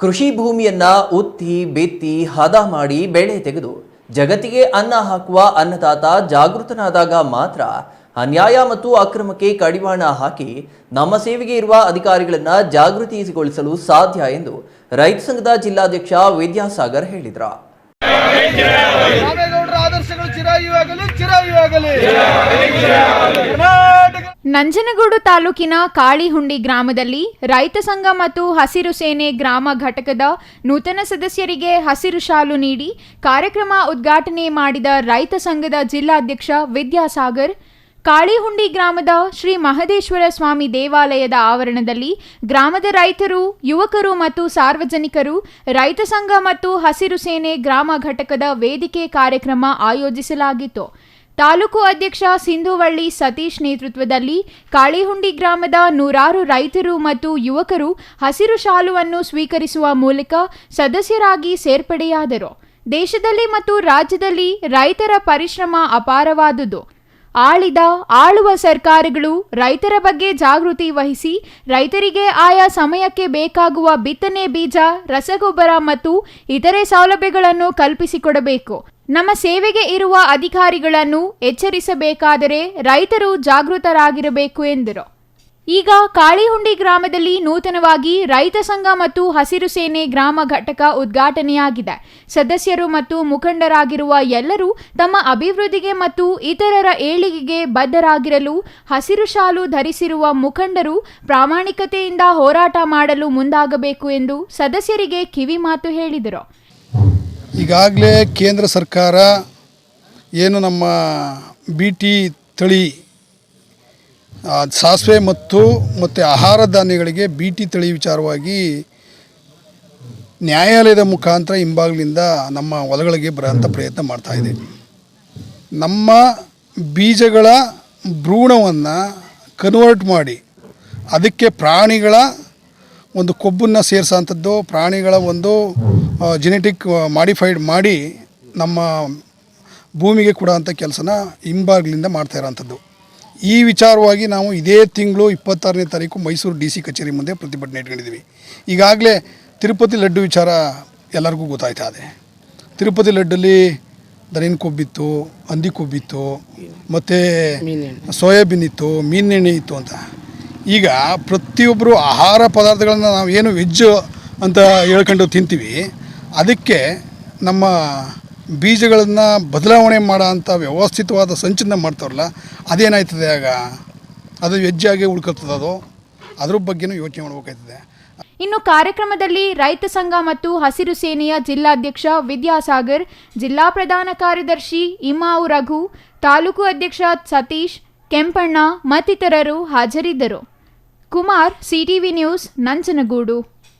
ಕೃಷಿ ಭೂಮಿಯನ್ನ ಉತ್ತಿ ಬಿತ್ತಿ ಹದ ಮಾಡಿ ಬೆಳೆ ತೆಗೆದು ಜಗತ್ತಿಗೆ ಅನ್ನ ಹಾಕುವ ಅನ್ನದಾತ ಜಾಗೃತನಾದಾಗ ಮಾತ್ರ ಅನ್ಯಾಯ ಮತ್ತು ಅಕ್ರಮಕ್ಕೆ ಕಡಿವಾಣ ಹಾಕಿ ನಮ್ಮ ಸೇವೆಗೆ ಇರುವ ಅಧಿಕಾರಿಗಳನ್ನ ಜಾಗೃತಿಗೊಳಿಸಲು ಸಾಧ್ಯ ಎಂದು ರೈತ ಸಂಘದ ಜಿಲ್ಲಾಧ್ಯಕ್ಷ ವಿದ್ಯಾಸಾಗರ್ ಹೇಳಿದರು. ನಂಜನಗೂಡು ತಾಲೂಕಿನ ಕಾಳಿಹುಂಡಿ ಗ್ರಾಮದಲ್ಲಿ ರೈತ ಸಂಘ ಮತ್ತು ಹಸಿರು ಸೇನೆ ಗ್ರಾಮ ಘಟಕದ ನೂತನ ಸದಸ್ಯರಿಗೆ ಹಸಿರು ಶಾಲು ನೀಡಿ ಕಾರ್ಯಕ್ರಮ ಉದ್ಘಾಟನೆ ಮಾಡಿದ ರೈತ ಸಂಘದ ಜಿಲ್ಲಾಧ್ಯಕ್ಷ ವಿದ್ಯಾಸಾಗರ್, ಕಾಳಿಹುಂಡಿ ಗ್ರಾಮದ ಶ್ರೀ ಮಹದೇಶ್ವರ ಸ್ವಾಮಿ ದೇವಾಲಯದ ಆವರಣದಲ್ಲಿ ಗ್ರಾಮದ ರೈತರು, ಯುವಕರು ಮತ್ತು ಸಾರ್ವಜನಿಕರು ರೈತ ಸಂಘ ಮತ್ತು ಹಸಿರು ಸೇನೆ ಗ್ರಾಮ ಘಟಕದ ವೇದಿಕೆ ಕಾರ್ಯಕ್ರಮ ಆಯೋಜಿಸಲಾಗಿತ್ತು. ತಾಲೂಕು ಅಧ್ಯಕ್ಷ ಸಿಂಧುವಳ್ಳಿ ಸತೀಶ್ ನೇತೃತ್ವದಲ್ಲಿ ಕಾಳಿಹುಂಡಿ ಗ್ರಾಮದ ನೂರಾರು ರೈತರು ಮತ್ತು ಯುವಕರು ಹಸಿರು ಶಾಲುವನ್ನು ಸ್ವೀಕರಿಸುವ ಮೂಲಕ ಸದಸ್ಯರಾಗಿ ಸೇರ್ಪಡೆಯಾದರು. ದೇಶದಲ್ಲಿ ಮತ್ತು ರಾಜ್ಯದಲ್ಲಿ ರೈತರ ಪರಿಶ್ರಮ ಅಪಾರವಾದುದು. ಆಳುವ ಸರ್ಕಾರಗಳು ರೈತರ ಬಗ್ಗೆ ಜಾಗೃತಿ ವಹಿಸಿ ರೈತರಿಗೆ ಆಯಾ ಸಮಯಕ್ಕೆ ಬೇಕಾಗುವ ಬಿತ್ತನೆ ಬೀಜ, ರಸಗೊಬ್ಬರ ಮತ್ತು ಇತರೆ ಸೌಲಭ್ಯಗಳನ್ನು ಕಲ್ಪಿಸಿಕೊಡಬೇಕು. ನಮ್ಮ ಸೇವೆಗೆ ಇರುವ ಅಧಿಕಾರಿಗಳನ್ನು ಎಚ್ಚರಿಸಬೇಕಾದರೆ ರೈತರು ಜಾಗೃತರಾಗಿರಬೇಕು ಎಂದರು. ಈಗ ಕಾಳಿಹುಂಡಿ ಗ್ರಾಮದಲ್ಲಿ ನೂತನವಾಗಿ ರೈತ ಸಂಘ ಮತ್ತು ಹಸಿರು ಸೇನೆ ಗ್ರಾಮ ಘಟಕ ಉದ್ಘಾಟನೆಯಾಗಿದೆ. ಸದಸ್ಯರು ಮತ್ತು ಮುಖಂಡರಾಗಿರುವ ಎಲ್ಲರೂ ತಮ್ಮ ಅಭಿವೃದ್ಧಿಗೆ ಮತ್ತು ಇತರರ ಏಳಿಗೆಗೆ ಬದ್ಧರಾಗಿರಲು ಹಸಿರು ಶಾಲು ಧರಿಸಿರುವ ಮುಖಂಡರು ಪ್ರಾಮಾಣಿಕತೆಯಿಂದ ಹೋರಾಟ ಮಾಡಲು ಮುಂದಾಗಬೇಕು ಎಂದು ಸದಸ್ಯರಿಗೆ ಕಿವಿ ಮಾತು ಹೇಳಿದರು. ಈಗಾಗಲೇ ಕೇಂದ್ರ ಸರ್ಕಾರ ಏನು ನಮ್ಮ BT ತಳಿ ಸಾಸಿವೆ ಮತ್ತು ಆಹಾರ ಧಾನ್ಯಗಳಿಗೆ BT ತಳಿ ವಿಚಾರವಾಗಿ ನ್ಯಾಯಾಲಯದ ಮುಖಾಂತರ ಹಿಂಬಾಗಿಲಿಂದ ನಮ್ಮ ಹೊಲಗಳಿಗೆ ಬರೋಂಥ ಪ್ರಯತ್ನ ಮಾಡ್ತಾಯಿದೆ. ನಮ್ಮ ಬೀಜಗಳ ಭ್ರೂಣವನ್ನು ಕನ್ವರ್ಟ್ ಮಾಡಿ ಅದಕ್ಕೆ ಪ್ರಾಣಿಗಳ ಒಂದು ಕೊಬ್ಬನ್ನು ಸೇರಿಸೋಂಥದ್ದು, ಪ್ರಾಣಿಗಳ ಒಂದು ಜೆನೆಟಿಕ್ ಮಾಡಿಫೈಡ್ ಮಾಡಿ ನಮ್ಮ ಭೂಮಿಗೆ ಕೊಡೋಂಥ ಕೆಲಸನ ಹಿಂಬಾಗಿಲಿಂದ ಮಾಡ್ತಾ ಇರೋಂಥದ್ದು. ಈ ವಿಚಾರವಾಗಿ ನಾವು ಇದೇ ತಿಂಗಳು 26ನೇ ತಾರೀಕು ಮೈಸೂರು DC ಕಚೇರಿ ಮುಂದೆ ಪ್ರತಿಭಟನೆ ಇಟ್ಕೊಂಡಿದ್ದೀವಿ. ಈಗಾಗಲೇ ತಿರುಪತಿ ಲಡ್ಡು ವಿಚಾರ ಎಲ್ಲರಿಗೂ ಗೊತ್ತಾಯ್ತಾ ಇದೆ. ತಿರುಪತಿ ಲಡ್ಡಲ್ಲಿ ದನಿನ ಕೊಬ್ಬಿತ್ತು, ಹಂದಿ ಕೊಬ್ಬಿತ್ತು, ಮತ್ತು ಸೋಯಾಬೀನ್ ಇತ್ತು, ಮೀನೆಣ್ಣೆ ಇತ್ತು ಅಂತ. ಈಗ ಪ್ರತಿಯೊಬ್ಬರು ಆಹಾರ ಪದಾರ್ಥಗಳನ್ನು ನಾವು ಏನು ವೆಜ್ ಅಂತ ಹೇಳ್ಕೊಂಡು ತಿಂತೀವಿ, ಅದಕ್ಕೆ ನಮ್ಮ ಬೀಜಗಳನ್ನು ಬದಲಾವಣೆ ಮಾಡೋ ಅಂಥ ವ್ಯವಸ್ಥಿತವಾದ ಸಂಚಲನ ಮಾಡ್ತಾರಲ್ಲ, ಅದೇನಾಯ್ತದೆ ಆಗ? ಅದು ವೆಜ್ಜಾಗೆ ಉಳ್ಕೊಳ್ತದೆ. ಅದ್ರ ಬಗ್ಗೆನೂ ಯೋಚನೆ ಮಾಡಬೇಕಾಯ್ತದೆ. ಇನ್ನು ಕಾರ್ಯಕ್ರಮದಲ್ಲಿ ರೈತ ಸಂಘ ಮತ್ತು ಹಸಿರು ಸೇನೆಯ ಜಿಲ್ಲಾಧ್ಯಕ್ಷ ವಿದ್ಯಾಸಾಗರ್, ಜಿಲ್ಲಾ ಪ್ರಧಾನ ಕಾರ್ಯದರ್ಶಿ ಇಮಾವು ರಘು, ತಾಲೂಕು ಅಧ್ಯಕ್ಷ ಸತೀಶ್, ಕೆಂಪಣ್ಣ ಮತ್ತಿತರರು ಹಾಜರಿದ್ದರು. Kumar, CTV news, Nanjangud.